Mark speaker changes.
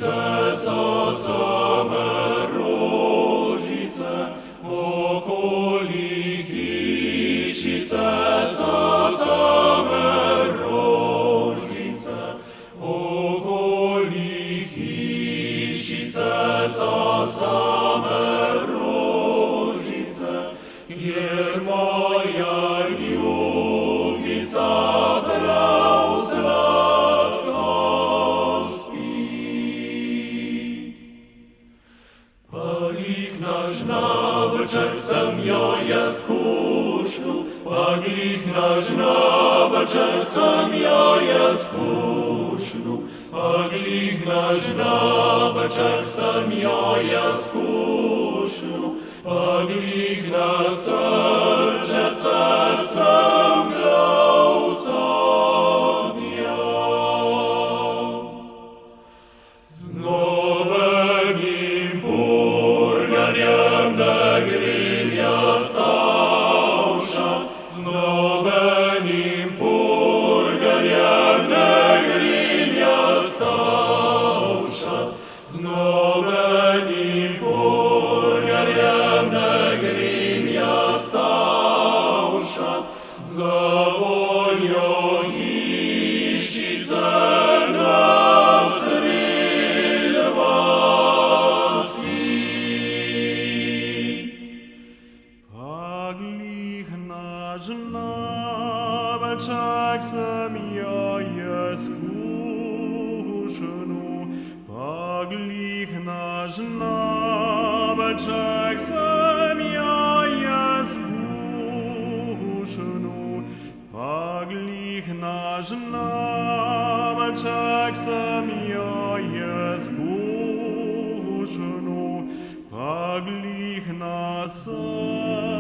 Speaker 1: za same rožice, okoli hišice za same rožice, okoli hišice za same rožice, kjer moja ljubica prav sladko spi. Pa glih naš nabelček sem jo jaz kušnil, pa glih naš nabelček sem jo jaz kušnil, pa glih naš nabelček sem jo jaz kušnil, pa glih na srčece sem glavca odjel. Z nobenim burgerjem ne grem jaz tavšat, z nobenim burgerjem ne grem jaz tavšat, z nobenim burgerjem ne grem jaz tavšat, za voljo hišice na sred vasi. Pa glih naš nabelček sem jo jaz kušnil, pa glih naš nabelček sem jo jaz kušnil, pa glih naš nabelček sem jo jaz kušnil, pa glih na srčece